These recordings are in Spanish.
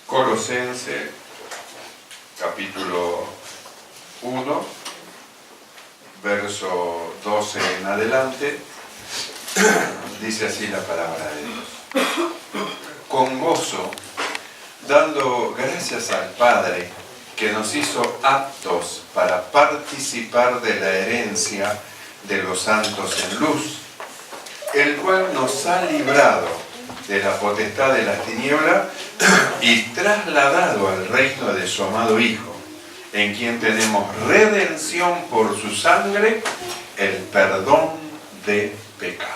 Colosenses, capítulo 1, verso 12 en adelante, dice así la palabra de Dios. Con gozo, dando gracias al Padre, que nos hizo aptos para participar de la herencia de los santos en luz, el cual nos ha librado de la potestad de las tinieblas y trasladado al reino de su amado Hijo, en quien tenemos redención por su sangre, el perdón de pecados.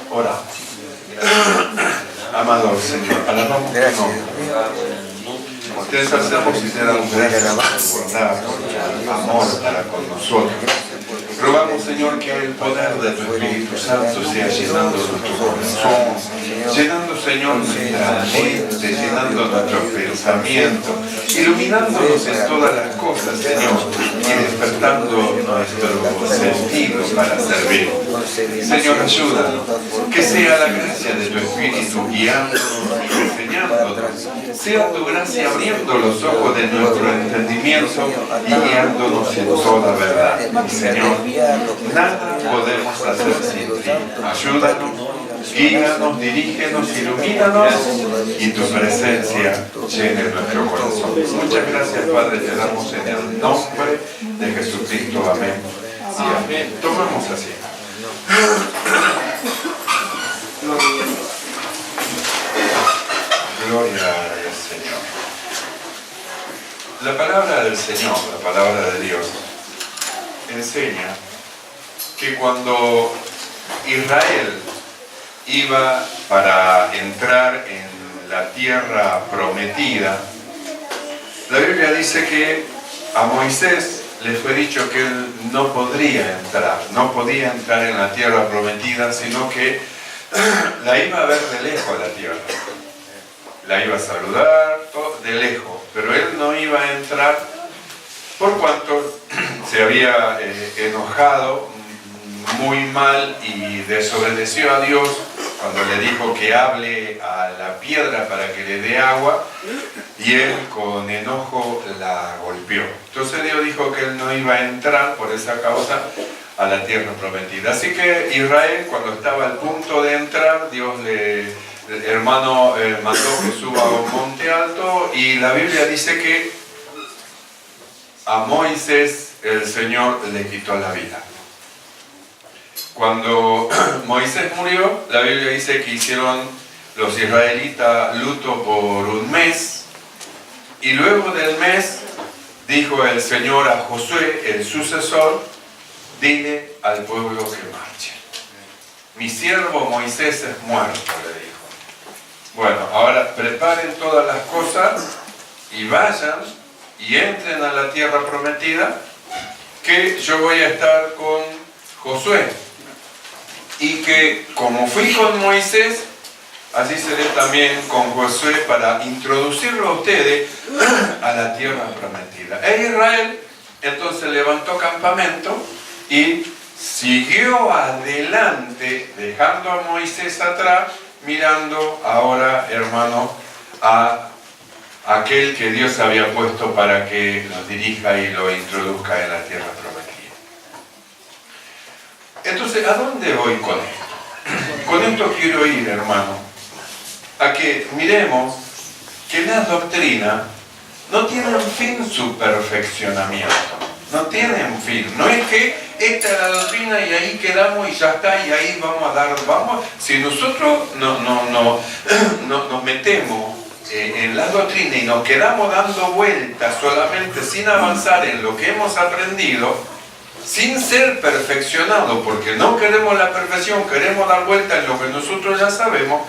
Oramos. Amado Señor, alabamos tu nombre. Te exaltamos y te damos gracias por tu bondad, por tu amor para con nosotros. Rogamos, Señor, que el poder de tu Espíritu Santo sea llenando nuestro corazón, llenando, Señor, nuestra mente, llenando nuestros pensamientos, iluminándonos en todas las cosas, Señor, y despertando nuestro sentido para servir. Señor, ayúdanos, que sea la gracia de tu Espíritu guiándonos y enseñándonos, sea tu gracia abriendo los ojos de nuestro entendimiento y guiándonos en toda verdad. Señor, nada podemos hacer sin ti. Ayúdanos, guíanos, dirígenos, ilumínanos y tu presencia llene nuestro corazón. Muchas gracias, Padre, te damos en el nombre de Jesucristo. Amén y amén. Tomamos asiento. Gloria al Señor. La palabra del Señor, la palabra de Dios, enseña que cuando Israel iba para entrar en la tierra prometida, la Biblia dice que a Moisés le fue dicho que él no podía entrar en la tierra prometida, sino que la iba a ver de lejos la tierra. La iba a saludar de lejos, pero él no iba a entrar por cuanto se había enojado muy mal y desobedeció a Dios cuando le dijo que hable a la piedra para que le dé agua, y él con enojo la golpeó. Entonces Dios dijo que él no iba a entrar por esa causa a la tierra prometida. Así que Israel, cuando estaba al punto de entrar, Dios mandó que suba a un monte alto, y la Biblia dice que a Moisés el Señor le quitó la vida. Cuando Moisés murió, la Biblia dice que hicieron los israelitas luto por un mes, y luego del mes dijo el Señor a Josué, el sucesor: dile al pueblo que marche. Mi siervo Moisés es muerto, le dijo. Bueno, ahora preparen todas las cosas y vayan y entren a la tierra prometida, que yo voy a estar con Josué, y que como fui con Moisés, así seré también con Josué para introducirlo a ustedes a la tierra prometida. E Israel entonces levantó campamento y siguió adelante, dejando a Moisés atrás, mirando ahora, hermano, a aquel que Dios había puesto para que lo dirija y lo introduzca en la tierra prometida. Entonces, ¿a dónde voy con esto? Con esto quiero ir, hermano, a que miremos que las doctrinas no tienen fin su perfeccionamiento. No tienen fin. No es que esta es la doctrina y ahí quedamos y ya está, y ahí si nosotros nos metemos en la doctrina y nos quedamos dando vueltas solamente sin avanzar en lo que hemos aprendido, sin ser perfeccionados, porque no queremos la perfección, queremos dar vueltas en lo que nosotros ya sabemos,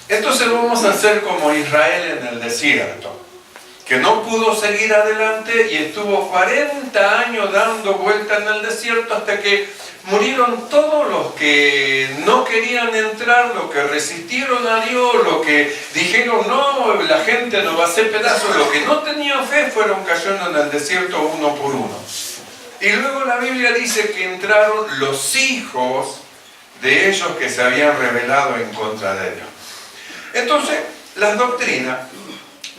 entonces vamos a hacer como Israel en el desierto. que no pudo seguir adelante y estuvo 40 años dando vuelta en el desierto hasta que murieron todos los que no querían entrar, los que resistieron a Dios, los que dijeron no, la gente nos va a hacer pedazos, los que no tenían fe fueron cayendo en el desierto uno por uno. Y luego la Biblia dice que entraron los hijos de ellos que se habían rebelado en contra de Dios. Entonces, las doctrinas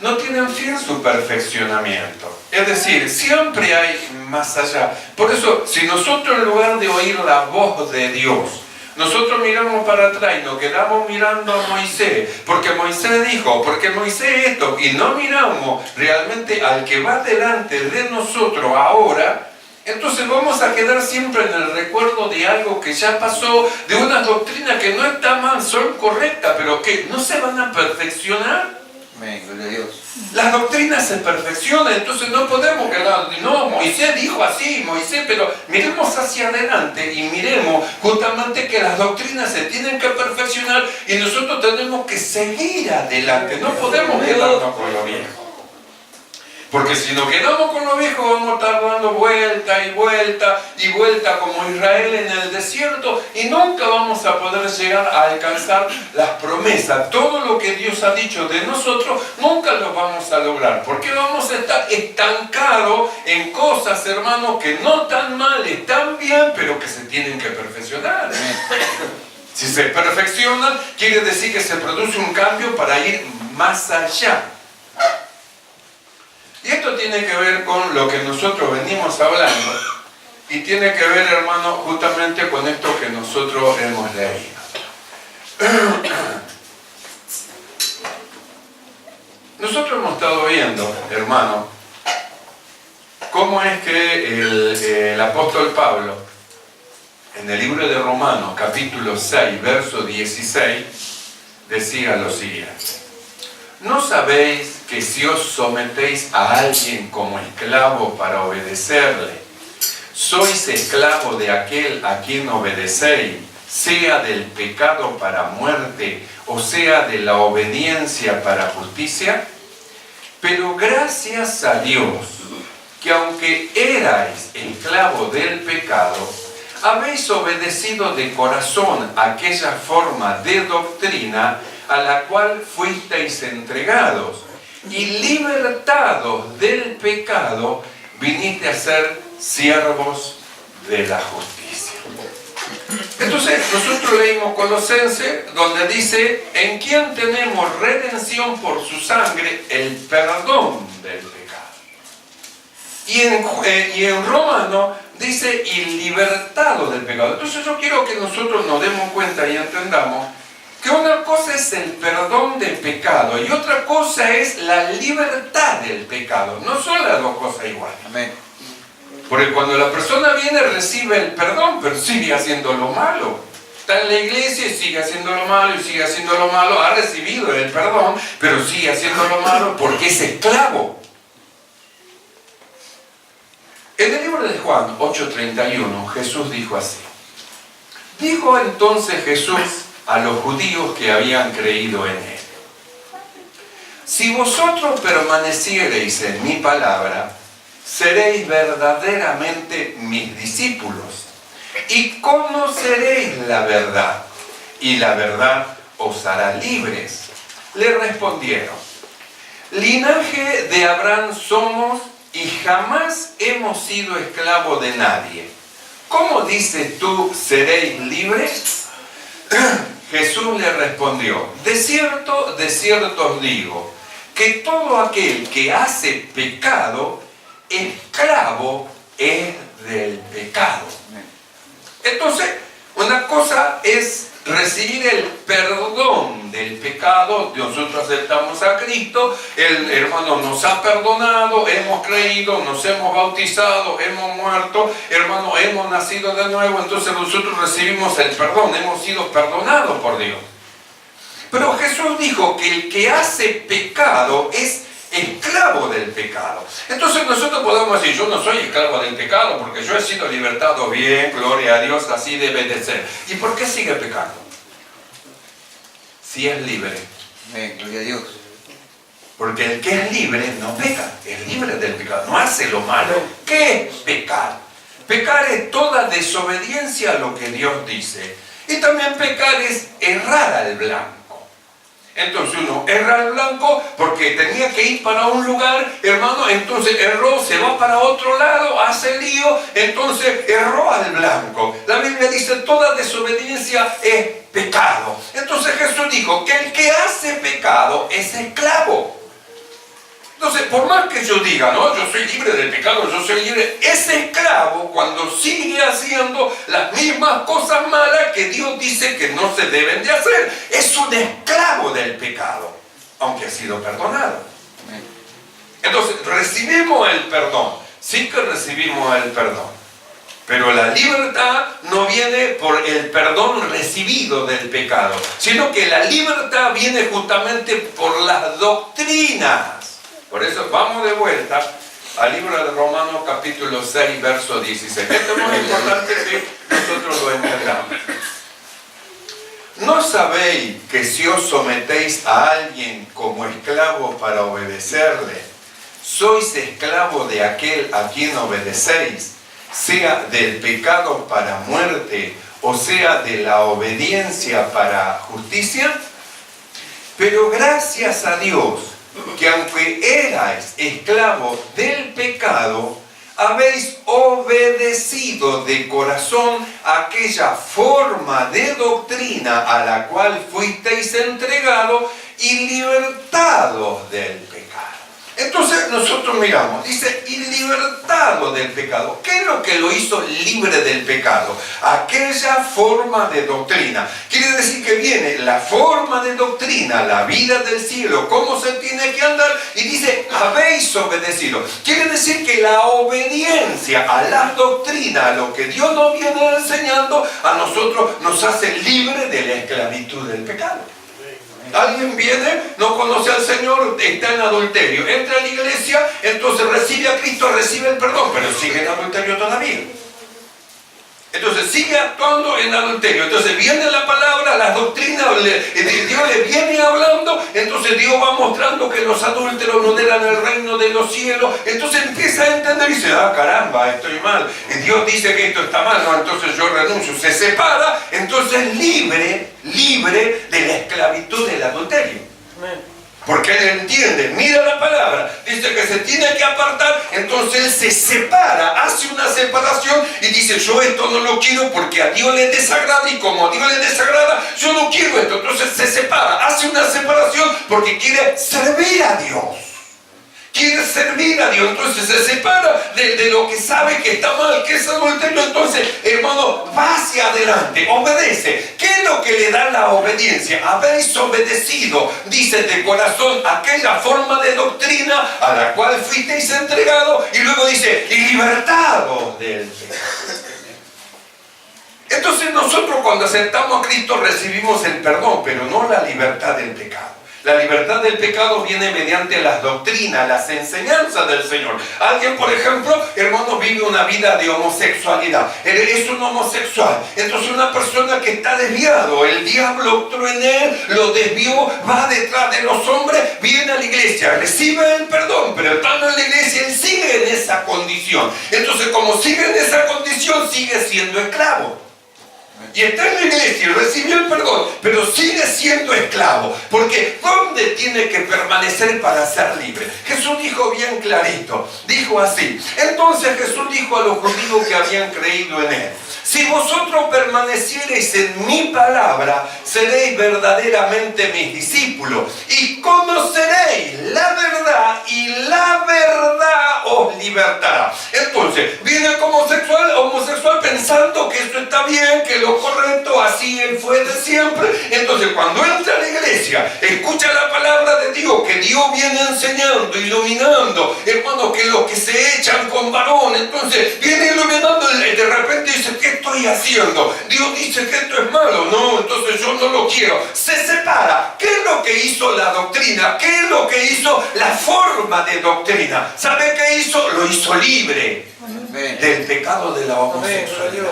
no tienen fin su perfeccionamiento. Es decir, siempre hay más allá. Por eso, si nosotros en lugar de oír la voz de Dios, nosotros miramos para atrás y nos quedamos mirando a Moisés, porque Moisés dijo, porque Moisés esto, y no miramos realmente al que va delante de nosotros ahora, entonces vamos a quedar siempre en el recuerdo de algo que ya pasó, de una doctrina que no está mal, son correctas, pero que no se van a perfeccionar. Amén, gloria a Dios. Las doctrinas se perfeccionan, entonces no podemos quedar, no, Moisés dijo así, Moisés, pero miremos hacia adelante y miremos justamente que las doctrinas se tienen que perfeccionar y nosotros tenemos que seguir adelante, no podemos quedarnos con lo viejo. Porque si nos quedamos con lo viejo vamos a estar dando vuelta y vuelta y vuelta como Israel en el desierto y nunca vamos a poder llegar a alcanzar las promesas. Todo lo que Dios ha dicho de nosotros nunca lo vamos a lograr. Porque vamos a estar estancados en cosas, hermanos, que no tan mal, están bien, pero que se tienen que perfeccionar. Si se perfeccionan, quiere decir que se produce un cambio para ir más allá. Y esto tiene que ver con lo que nosotros venimos hablando y tiene que ver, hermano, justamente con esto que nosotros hemos leído. Nosotros hemos estado viendo, hermano, cómo es que el apóstol Pablo, en el libro de Romanos, capítulo 6, verso 16, decía lo siguiente. ¿No sabéis que si os sometéis a alguien como esclavo para obedecerle, sois esclavo de aquel a quien obedecéis, sea del pecado para muerte o sea de la obediencia para justicia? Pero gracias a Dios, que aunque erais esclavos del pecado, habéis obedecido de corazón aquella forma de doctrina a la cual fuisteis entregados, y libertados del pecado, viniste a ser siervos de la justicia. Entonces, nosotros leímos Colosenses, donde dice, en quien tenemos redención por su sangre, el perdón del pecado. Y en Romano dice, y libertados del pecado. Entonces yo quiero que nosotros nos demos cuenta y entendamos que una cosa es el perdón del pecado y otra cosa es la libertad del pecado. No son las dos cosas iguales. Amén. Porque cuando la persona viene recibe el perdón, pero sigue haciendo lo malo. Está en la iglesia y sigue haciendo lo malo y sigue haciendo lo malo. Ha recibido el perdón, pero sigue haciendo lo malo porque es esclavo. En el libro de Juan 8:31 Jesús dijo así. Dijo entonces Jesús a los judíos que habían creído en él: si vosotros permaneciereis en mi palabra, seréis verdaderamente mis discípulos y conoceréis la verdad, y la verdad os hará libres. Le respondieron: linaje de Abraham somos y jamás hemos sido esclavos de nadie. ¿Cómo dices tú, seréis libres? Jesús le respondió: de cierto os digo, que todo aquel que hace pecado, esclavo es del pecado. Entonces, una cosa es recibir el perdón del pecado. Nosotros aceptamos a Cristo, el hermano nos ha perdonado, hemos creído, nos hemos bautizado, hemos muerto, hermano, hemos nacido de nuevo, entonces nosotros recibimos el perdón, hemos sido perdonados por Dios. Pero Jesús dijo que el que hace pecado es esclavo del pecado. Entonces nosotros podemos decir: yo no soy esclavo del pecado porque yo he sido libertado. Bien, gloria a Dios, así debe de ser. ¿Y por qué sigue pecando? Si es libre. Amén, gloria a Dios. Porque el que es libre no peca, es libre del pecado, no hace lo malo. ¿Qué es pecar? Pecar es toda desobediencia a lo que Dios dice. Y también pecar es errar al blanco. Entonces uno erra al blanco porque tenía que ir para un lugar, hermano, entonces erró, se va para otro lado, hace lío, entonces erró al blanco. La Biblia dice, toda desobediencia es pecado. Entonces Jesús dijo que el que hace pecado es esclavo. Entonces, por más que yo diga, no, yo soy libre del pecado, yo soy libre, es esclavo cuando sigue haciendo las mismas cosas malas que Dios dice que no se deben de hacer. Es un esclavo del pecado, aunque ha sido perdonado. Entonces, recibimos el perdón, sí que recibimos el perdón. Pero la libertad no viene por el perdón recibido del pecado, sino que la libertad viene justamente por las doctrinas. Por eso vamos de vuelta al libro de Romanos capítulo 6, verso 16. Esto es muy importante que nosotros lo entendamos. ¿No sabéis que si os sometéis a alguien como esclavo para obedecerle, sois esclavo de aquel a quien obedecéis, sea del pecado para muerte o sea de la obediencia para justicia? Pero gracias a Dios, que aunque erais esclavos del pecado, habéis obedecido de corazón aquella forma de doctrina a la cual fuisteis entregados y libertados del pecado. Entonces nosotros miramos, dice, y libertado del pecado. ¿Qué es lo que lo hizo libre del pecado? Aquella forma de doctrina. Quiere decir que viene la forma de doctrina, la vida del cielo, cómo se tiene que andar, y dice, habéis obedecido. Quiere decir que la obediencia a las doctrinas, a lo que Dios nos viene enseñando, a nosotros nos hace libre de la esclavitud del pecado. Alguien viene, no conoce al Señor, está en adulterio, entra a la iglesia, entonces recibe a Cristo, recibe el perdón, pero sigue en adulterio todavía. Entonces sigue actuando en adulterio. Entonces viene la palabra, las doctrinas, Dios le viene hablando, entonces Dios va mostrando que los adúlteros no heredan el reino de los cielos. Entonces empieza a entender y dice, ah, caramba, estoy mal. Dios dice que esto está mal, no, entonces yo renuncio. Se separa, entonces libre de la esclavitud del adulterio. Amén. Porque él entiende, mira la palabra, dice que se tiene que apartar, entonces él se separa, hace una separación y dice, yo esto no lo quiero porque a Dios le desagrada, y como a Dios le desagrada, yo no quiero esto. Entonces se separa, hace una separación porque quiere servir a Dios. Quiere servir a Dios, entonces se separa de lo que sabe que está mal, que es adulterio. Entonces, hermano, va hacia adelante, obedece. ¿Qué es lo que le da la obediencia? Habéis obedecido, dice de corazón, aquella forma de doctrina a la cual fuisteis entregados, y luego dice, y libertados del pecado. Entonces nosotros cuando aceptamos a Cristo recibimos el perdón, pero no la libertad del pecado. La libertad del pecado viene mediante las doctrinas, las enseñanzas del Señor. Alguien, por ejemplo, hermano, vive una vida de homosexualidad. Él es un homosexual. Entonces una persona que está desviado, el diablo entró en él, lo desvió, va detrás de los hombres, viene a la iglesia, recibe el perdón, pero estando en la iglesia, él sigue en esa condición. Entonces, como sigue en esa condición, sigue siendo esclavo. Y está en la iglesia y recibió el perdón, pero sigue siendo esclavo. Porque ¿dónde tiene que permanecer para ser libre? Jesús dijo bien clarito, dijo así. Entonces Jesús dijo a los judíos que habían creído en él: si vosotros permaneciereis en mi palabra, seréis verdaderamente mis discípulos y conoceréis la verdad, y la verdad os libertará. Entonces, viene como homosexual pensando que esto está bien, que lo correcto, así él fue de siempre. Entonces, cuando entra a la iglesia, escucha la palabra de Dios, que Dios viene enseñando, iluminando, hermano, que los que se echan con varón, entonces viene iluminando, y de repente dice, ¿qué estoy haciendo? Dios dice que esto es malo, no, entonces yo no lo quiero. Se separa. ¿Qué es lo que hizo la doctrina? ¿Qué es lo que hizo la forma de doctrina? ¿Sabe qué hizo? Lo hizo libre del pecado de la homosexualidad.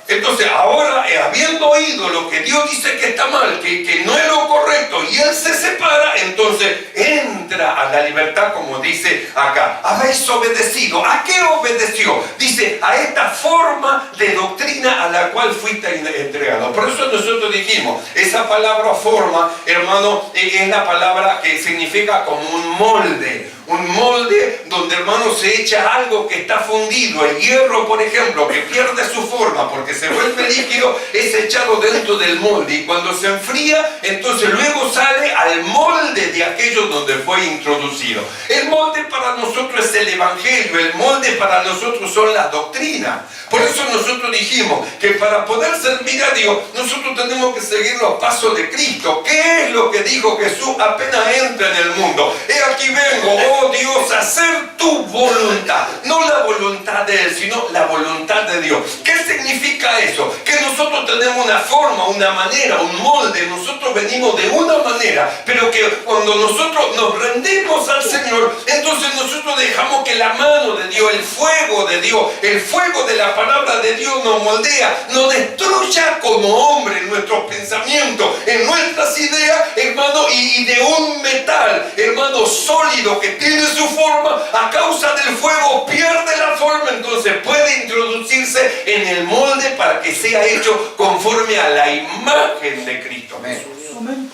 Entonces ahora, habiendo oído lo que Dios dice que está mal, que no es lo correcto, y él se separa, entonces entra a la libertad, como dice acá. Habéis obedecido. ¿A qué obedeció? Dice, a esta forma de doctrina a la cual fuiste entregado. Por eso nosotros dijimos, esa palabra forma, hermano, es la palabra que significa como un molde. Un molde donde, hermano, se echa algo que está fundido. El hierro, por ejemplo, que pierde su forma porque se vuelve líquido, es echado dentro del molde. Y cuando se enfría, entonces luego sale al molde de aquello donde fue introducido. El molde para nosotros es el Evangelio. El molde para nosotros son las doctrinas. Por eso nosotros dijimos que para poder servir a Dios, nosotros tenemos que seguir los pasos de Cristo. ¿Qué es lo que dijo Jesús apenas entra en el mundo? He aquí vengo, oh Dios, a hacer tu voluntad. No la voluntad de Él, sino la voluntad de Dios. ¿Qué significa eso? Que nosotros tenemos una forma, una manera, un molde. Nosotros venimos de una manera, pero que cuando nosotros nos rendimos al Señor, entonces nosotros dejamos que la mano de Dios, el fuego de Dios, el fuego de la palabra de Dios nos moldea, nos destruya como hombre en nuestros pensamientos, en nuestras ideas, hermano, y de un metal, hermano, sólido que tiene su forma, a causa del fuego pierde la forma, entonces puede introducirse en el molde para que sea hecho conforme a la imagen de Cristo Jesús. Amén.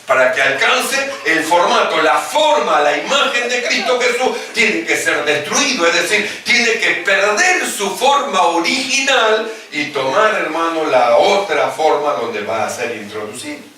Para que alcance el formato, la forma, la imagen de Cristo Jesús, tiene que ser destruido, es decir, tiene que perder su forma original y tomar, hermano, la otra forma donde va a ser introducido.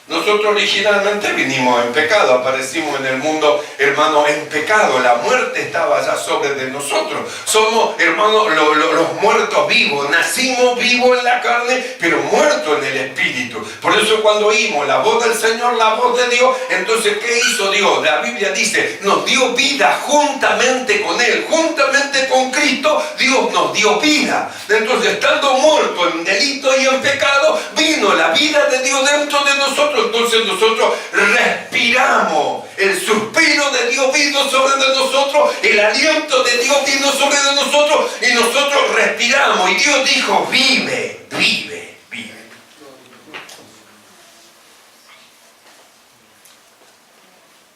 Nosotros originalmente vinimos en pecado, aparecimos en el mundo, hermano, en pecado. La muerte estaba ya sobre de nosotros. Somos, hermano, los muertos vivos. Nacimos vivos en la carne, pero muertos en el espíritu. Por eso cuando oímos la voz del Señor, la voz de Dios, entonces, ¿qué hizo Dios? La Biblia dice, nos dio vida juntamente con Él. Juntamente con Cristo, Dios nos dio vida. Entonces, estando muertos en delito y en pecado, vino la vida de Dios dentro de nosotros. Entonces nosotros respiramos, el suspiro de Dios vino sobre de nosotros, el aliento de Dios vino sobre de nosotros y nosotros respiramos y Dios dijo, vive, vive, vive.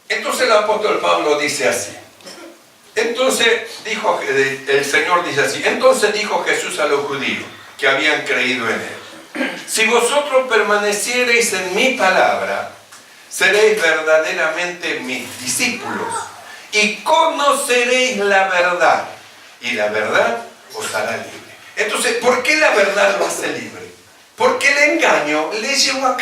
Entonces el apóstol Pablo dice así. Entonces dijo, el Señor dice así, entonces dijo Jesús a los judíos que habían creído en Él. Si vosotros permaneciereis en mi palabra, seréis verdaderamente mis discípulos y conoceréis la verdad, y la verdad os hará libre. Entonces, ¿por qué la verdad lo hace libre? Porque el engaño le llevó a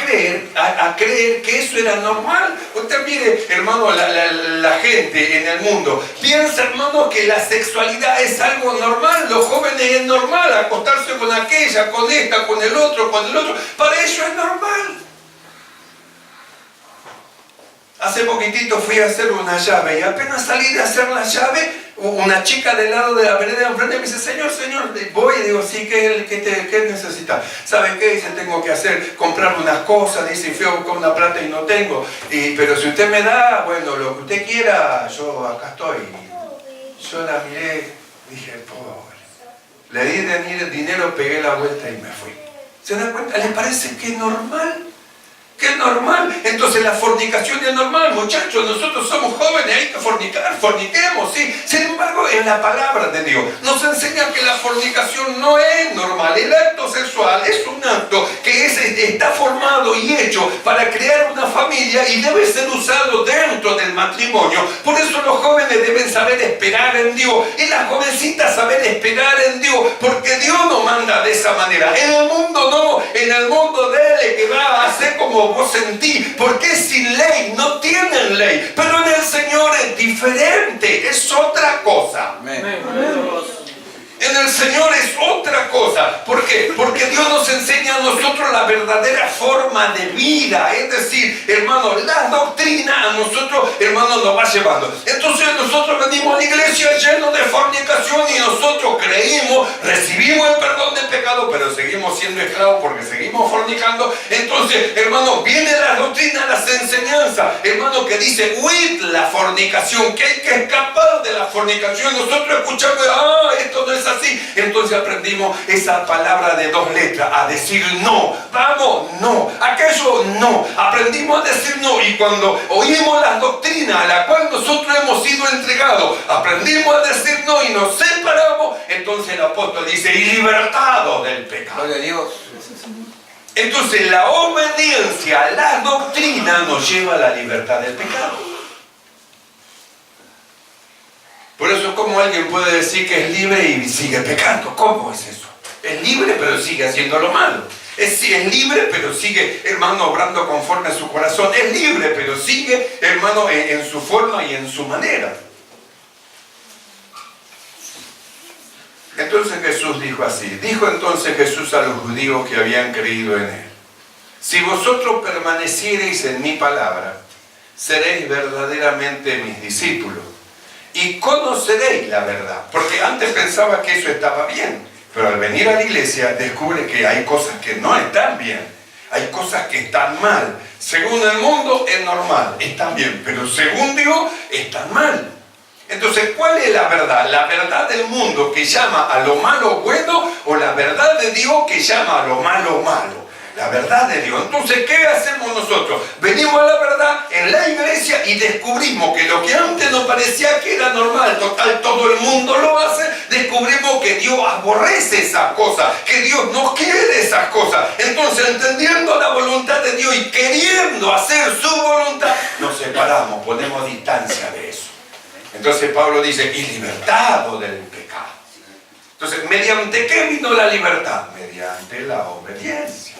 creer que eso era normal. Usted mire, hermano, la gente en el mundo piensa, hermano, que la sexualidad es algo normal. Los jóvenes es normal acostarse con aquella, con esta, con el otro, Para ellos es normal. Hace poquitito fui a hacer una llave y apenas salí de hacer la llave, una chica del lado de la vereda de enfrente me dice, Señor, voy, y digo, sí, ¿qué necesitas? ¿Sabe qué? Dice, tengo que comprar unas cosas, dice, fui a buscar una plata y no tengo, pero si usted me da, bueno, lo que usted quiera, yo acá estoy. Yo la miré, dije, pobre. Le di dinero, pegué la vuelta y me fui. ¿Se dan cuenta? ¿Les parece que es normal? Que es normal. Entonces la fornicación es normal, muchachos. Nosotros somos jóvenes, hay que fornicar, forniquemos, sí. Sin embargo, en la palabra de Dios nos enseña que la fornicación no es normal. El acto sexual es un acto que está formado y hecho para crear una familia y debe ser usado dentro del matrimonio. Por eso los jóvenes deben saber esperar en Dios y las jovencitas saber esperar en Dios, porque Dios nos manda de esa manera. En el mundo no, en el mundo de Él que va a hacer como vos sentís, porque sin ley no tienen ley, pero en el Señor es diferente, es otra cosa. Amén. En el Señor es otra cosa. ¿Por qué? Porque Dios nos enseña a nosotros la verdadera forma de vida. Es decir, hermano, la doctrina a nosotros, hermano, nos va llevando. Entonces nosotros venimos a la iglesia, lleno de fornicación y nosotros creímos, recibimos el perdón del pecado, pero seguimos siendo esclavos porque seguimos fornicando. Entonces, hermano, viene la doctrina, las enseñanzas, hermano, que dice, huid la fornicación, que hay que escapar de la fornicación. Nosotros escuchamos, esto no es así. Entonces aprendimos esa palabra de 2 letras, a decir no. Vamos, no. Aquello, no. Aprendimos a decir no. Y cuando oímos las doctrinas a la cual nosotros hemos sido entregados, aprendimos a decir no y nos separamos. Entonces el apóstol dice, y libertados del pecado. Gloria a Dios. Entonces la obediencia a la doctrina nos lleva a la libertad del pecado. Por eso, ¿cómo alguien puede decir que es libre y sigue pecando? ¿Cómo es eso? Es libre pero sigue haciendo lo malo. Es libre pero sigue, hermano, obrando conforme a su corazón. Es libre pero sigue, hermano, en su forma y en su manera. Entonces Jesús dijo así. Dijo entonces Jesús a los judíos que habían creído en él: si vosotros permaneciereis en mi palabra, seréis verdaderamente mis discípulos y conoceréis la verdad. Porque antes pensaba que eso estaba bien, pero al venir a la iglesia descubre que hay cosas que no están bien, hay cosas que están mal. Según el mundo es normal, están bien, pero según Dios están mal. Entonces, ¿cuál es la verdad? ¿La verdad del mundo que llama a lo malo bueno o la verdad de Dios que llama a lo malo malo? La verdad de Dios. Entonces, ¿qué hacemos nosotros? Venimos a la verdad en la iglesia y descubrimos que lo que antes nos parecía que era normal, total, todo el mundo lo hace, descubrimos que Dios aborrece esas cosas, que Dios no quiere esas cosas. Entonces, entendiendo la voluntad de Dios y queriendo hacer su voluntad, nos separamos, ponemos distancia de eso. Entonces Pablo dice, y libertado del pecado. Entonces, ¿mediante qué vino la libertad? Mediante la obediencia.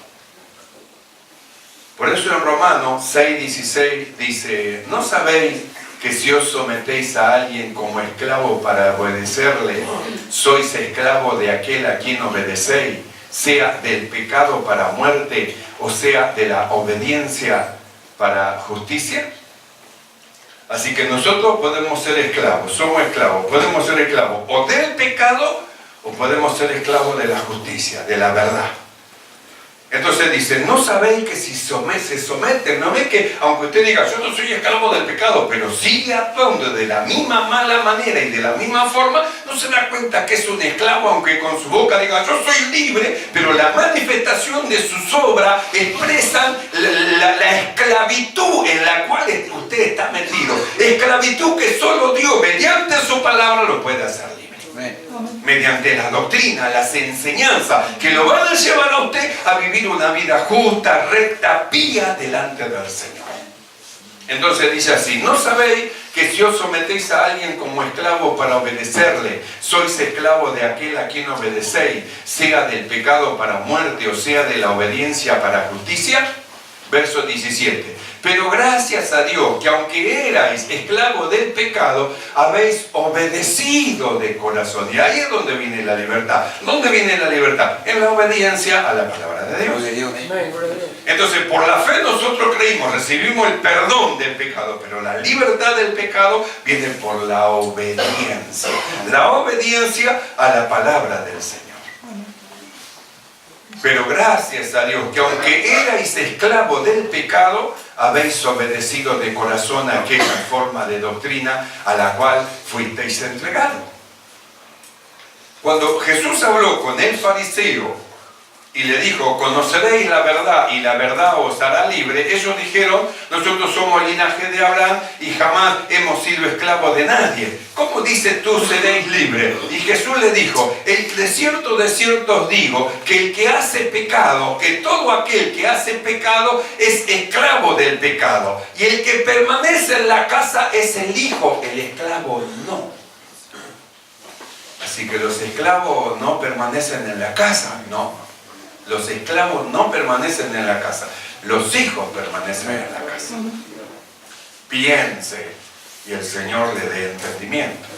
Por eso en Romanos 6:16 dice, ¿no sabéis que si os sometéis a alguien como esclavo para obedecerle, sois esclavo de aquel a quien obedecéis, sea del pecado para muerte, o sea de la obediencia para justicia? Así que nosotros podemos ser esclavos, somos esclavos, podemos ser esclavos o del pecado o podemos ser esclavos de la justicia, de la verdad. Entonces dice, ¿no sabéis que si se someten? ¿No ves que aunque usted diga, yo no soy esclavo del pecado, pero sigue actuando de la misma mala manera y de la misma forma, no se da cuenta que es un esclavo, aunque con su boca diga, yo soy libre, pero la manifestación de sus obras expresan la esclavitud en la cual usted está metido. Esclavitud que solo Dios, mediante su palabra, lo puede hacer libre. Mediante la doctrina, las enseñanzas que lo van a llevar a usted a vivir una vida justa, recta, pía delante del Señor. Entonces dice así, ¿no sabéis que si os sometéis a alguien como esclavo para obedecerle, sois esclavo de aquel a quien obedecéis, sea del pecado para muerte o sea de la obediencia para justicia? Verso 17. Pero gracias a Dios que aunque erais esclavos del pecado, habéis obedecido de corazón. Y ahí es donde viene la libertad. ¿Dónde viene la libertad? En la obediencia a la palabra de Dios. Entonces, por la fe nosotros creímos, recibimos el perdón del pecado, pero la libertad del pecado viene por la obediencia. La obediencia a la palabra del Señor. Pero gracias a Dios que aunque erais esclavos del pecado, habéis obedecido de corazón a aquella forma de doctrina a la cual fuisteis entregados. Cuando Jesús habló con el fariseo y le dijo, conoceréis la verdad y la verdad os hará libre, ellos dijeron, nosotros somos el linaje de Abraham y jamás hemos sido esclavos de nadie. ¿Cómo dice tú seréis libres? Y Jesús le dijo, de cierto os digo, que el que hace pecado, que todo aquel que hace pecado es esclavo del pecado. Y el que permanece en la casa es el hijo, el esclavo no. Así que los esclavos no permanecen en la casa, no. Los esclavos no permanecen en la casa, los hijos permanecen en la casa. Piense y el Señor le dé entendimiento.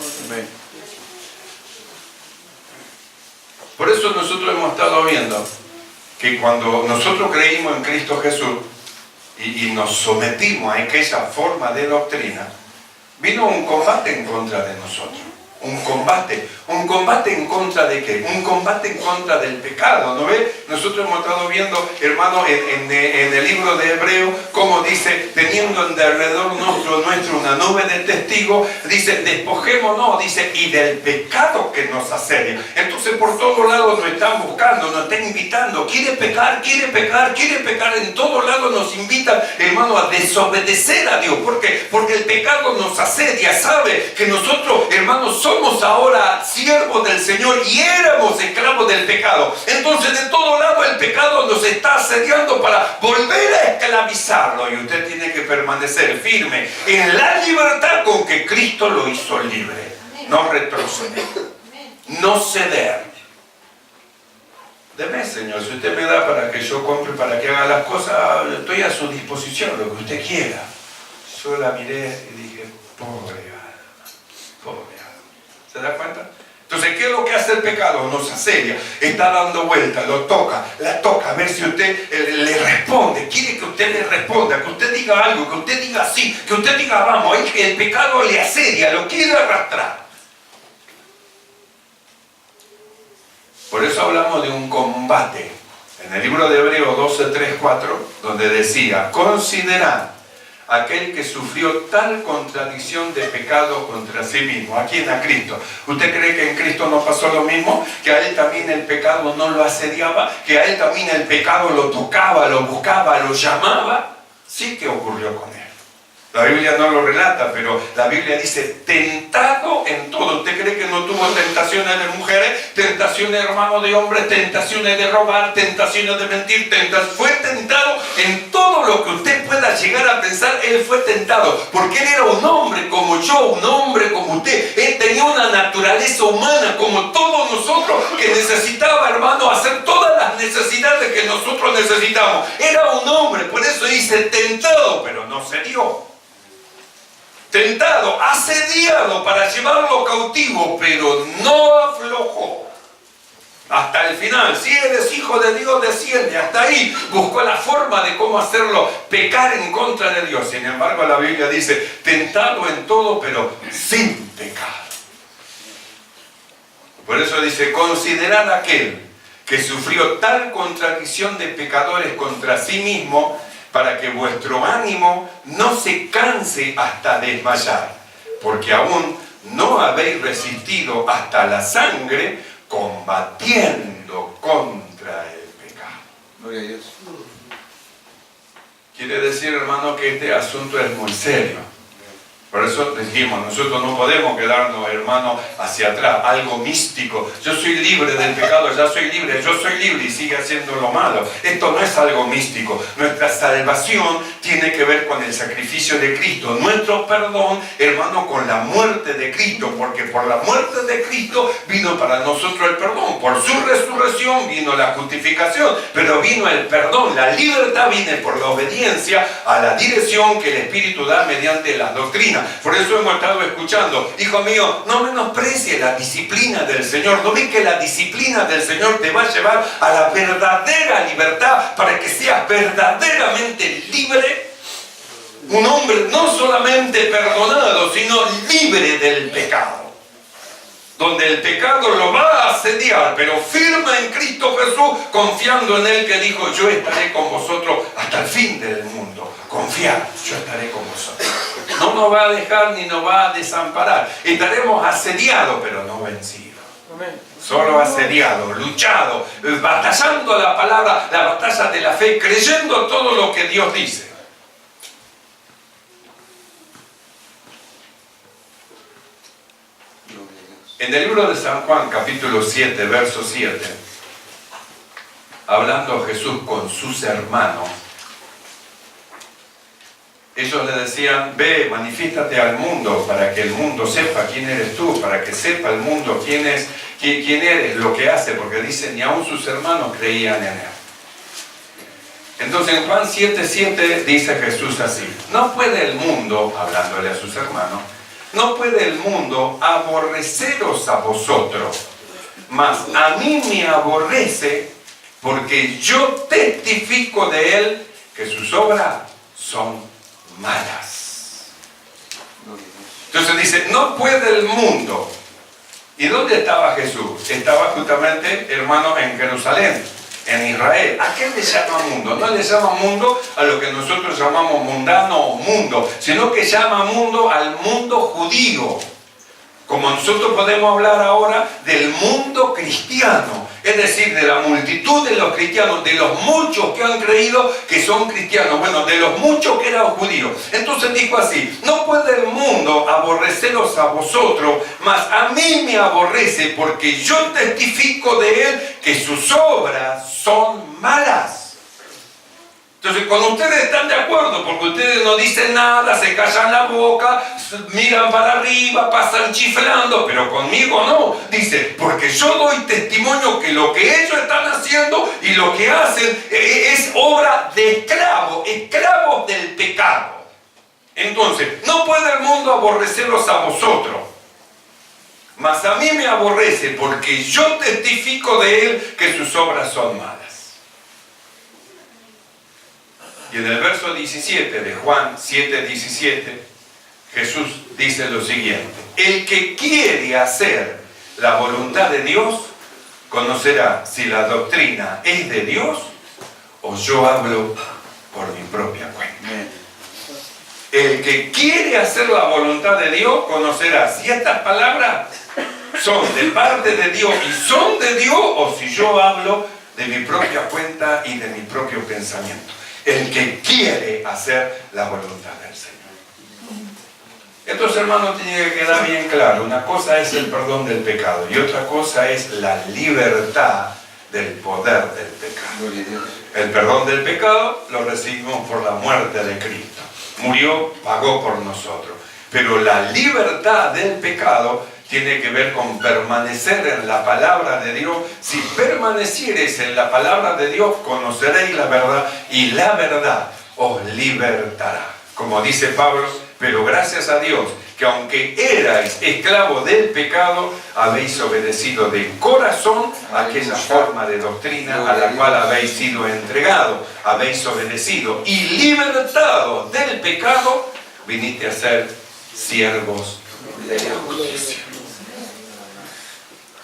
Por eso nosotros hemos estado viendo que cuando nosotros creímos en Cristo Jesús y nos sometimos a aquella forma de doctrina, vino un combate en contra de nosotros. Un combate en contra de ¿qué? Un combate en contra del pecado, ¿no ve? Nosotros hemos estado viendo, hermano, en el libro de Hebreo, como dice, teniendo en derredor nuestro una nube de testigos, dice, despojémonos, dice, y del pecado que nos asedia. Entonces por todos lados nos están buscando, nos están invitando, quiere pecar, en todos lados nos invitan, hermano, a desobedecer a Dios. ¿Por qué? Porque el pecado nos asedia, sabe que nosotros, hermanos, somos ahora siervos del Señor y éramos esclavos del pecado. Entonces de todo lado el pecado nos está asediando para volver a esclavizarlo, y usted tiene que permanecer firme en la libertad con que Cristo lo hizo libre. No retroceder, no ceder. Deme, Señor, si usted me da para que yo compre, para que haga las cosas, estoy a su disposición, lo que usted quiera. Yo la miré y dije, pobre alma. ¿Se da cuenta? Entonces, ¿qué es lo que hace el pecado? Nos asedia, está dando vueltas, lo toca, la toca, a ver si usted le responde, quiere que usted le responda, que usted diga algo, que usted diga sí, que usted diga vamos. El pecado le asedia, lo quiere arrastrar. Por eso hablamos de un combate. En el libro de Hebreos 12, 3, 4, donde decía, considerad aquel que sufrió tal contradicción de pecado contra sí mismo. ¿A quién? A Cristo. ¿Usted cree que en Cristo no pasó lo mismo? ¿Que a él también el pecado no lo asediaba? ¿Que a él también el pecado lo tocaba, lo buscaba, lo llamaba? Sí que ocurrió con él. La Biblia no lo relata, pero la Biblia dice, tentado en todo. ¿Usted cree que no tuvo tentaciones de mujeres, tentaciones, hermano, de hombres, tentaciones de robar, tentaciones de mentir, fue tentado en todo lo que usted pueda llegar a pensar? Él fue tentado, porque él era un hombre como yo, un hombre como usted. Él tenía una naturaleza humana como todos nosotros, que necesitaba, hermano, hacer todas las necesidades que nosotros necesitamos. Era un hombre, por eso dice tentado, pero no se dio. Tentado, asediado para llevarlo cautivo, pero no aflojó. Hasta el final, si eres hijo de Dios, desciende. Hasta ahí buscó la forma de cómo hacerlo pecar en contra de Dios. Sin embargo, la Biblia dice, tentado en todo, pero sin pecado. Por eso dice, considerad aquel que sufrió tal contradicción de pecadores contra sí mismo, para que vuestro ánimo no se canse hasta desmayar, porque aún no habéis resistido hasta la sangre, combatiendo contra el pecado. Gloria a Dios. Quiere decir, hermano, que este asunto es muy serio. Por eso dijimos, nosotros no podemos quedarnos, hermano, hacia atrás, algo místico. Yo soy libre del pecado, ya soy libre, yo soy libre y sigue haciendo lo malo. Esto no es algo místico. Nuestra salvación tiene que ver con el sacrificio de Cristo. Nuestro perdón, hermano, con la muerte de Cristo, porque por la muerte de Cristo vino para nosotros el perdón. Por su resurrección vino la justificación, pero vino el perdón. La libertad viene por la obediencia a la dirección que el Espíritu da mediante las doctrinas. Por eso hemos estado escuchando, hijo mío, no menosprecies la disciplina del Señor. ¿No ves que la disciplina del Señor te va a llevar a la verdadera libertad para que seas verdaderamente libre? Un hombre no solamente perdonado, sino libre del pecado. Donde el pecado lo va a asediar, pero firme en Cristo Jesús, confiando en Él, que dijo, yo estaré con vosotros hasta el fin del mundo. Confiar, yo estaré con vosotros. No nos va a dejar ni nos va a desamparar. Estaremos asediados, pero no vencidos. Solo asediado, luchado, batallando la palabra, la batalla de la fe, creyendo todo lo que Dios dice. En el libro de San Juan, capítulo 7, verso 7, hablando Jesús con sus hermanos, ellos le decían, ve, manifiéstate al mundo para que el mundo sepa quién eres tú, para que sepa el mundo quién eres, lo que hace, porque dicen, ni aún sus hermanos creían en él. Entonces en Juan 7:7 dice Jesús así, no puede el mundo, hablándole a sus hermanos, no puede el mundo aborreceros a vosotros, mas a mí me aborrece, porque yo testifico de él que sus obras son malas. Entonces dice, no puede el mundo ¿Y dónde estaba Jesús? Estaba justamente, hermano, en Jerusalén, en Israel. ¿A qué le llama mundo? No le llama mundo a lo que nosotros llamamos mundano o mundo, sino que llama mundo al mundo judío. Como nosotros podemos hablar ahora del mundo cristiano, es decir, de la multitud de los cristianos, de los muchos que han creído que son cristianos, bueno, de los muchos que eran judíos. Entonces dijo así: no puede el mundo aborreceros a vosotros, mas a mí me aborrece, porque yo testifico de él que sus obras son malas. Entonces, cuando ustedes están de acuerdo, porque ustedes no dicen nada, se callan la boca, miran para arriba, pasan chiflando, pero conmigo no. Dice, porque yo doy testimonio que lo que ellos están haciendo y lo que hacen es obra de esclavos del pecado. Entonces, no puede el mundo aborreceros a vosotros, mas a mí me aborrece, porque yo testifico de él que sus obras son malas. Y en el verso 17 de Juan 7:17, Jesús dice lo siguiente: el que quiere hacer la voluntad de Dios, conocerá si la doctrina es de Dios o yo hablo por mi propia cuenta. El que quiere hacer la voluntad de Dios, conocerá si estas palabras son de parte de Dios y son de Dios, o si yo hablo de mi propia cuenta y de mi propio pensamiento. El que quiere hacer la voluntad del Señor. Entonces, hermanos, tiene que quedar bien claro. Una cosa es el perdón del pecado y otra cosa es la libertad del poder del pecado. El perdón del pecado lo recibimos por la muerte de Cristo. Murió, pagó por nosotros. Pero la libertad del pecado tiene que ver con permanecer en la palabra de Dios. Si permaneciereis en la palabra de Dios, conoceréis la verdad y la verdad os libertará. Como dice Pablo, pero gracias a Dios que aunque erais esclavos del pecado, habéis obedecido de corazón aquella forma de doctrina a la cual habéis sido entregados. Habéis obedecido y libertados del pecado, viniste a ser siervos de la justicia.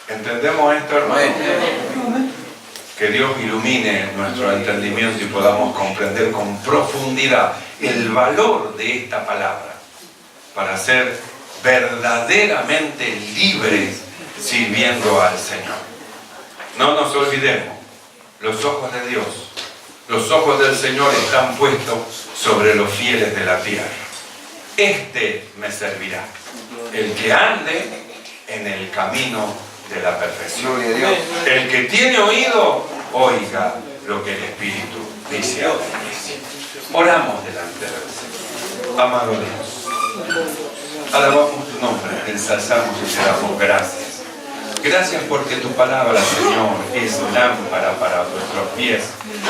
¿Entendemos esto, hermano? Que Dios ilumine nuestro entendimiento y podamos comprender con profundidad el valor de esta palabra para ser verdaderamente libres sirviendo al Señor. No nos olvidemos, los ojos de Dios, los ojos del Señor están puestos sobre los fieles de la tierra. Este me servirá, el que ande en el camino de la perfección. El que tiene oído, oiga lo que el Espíritu dice a la iglesia. Oramos delante del Señor. Amado Dios, alabamos tu nombre, te ensalzamos y te damos gracias. Gracias porque tu palabra, Señor, es lámpara para nuestros pies,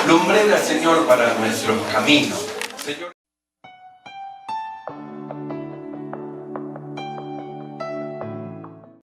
lumbrera, Señor, para nuestros caminos. Señor,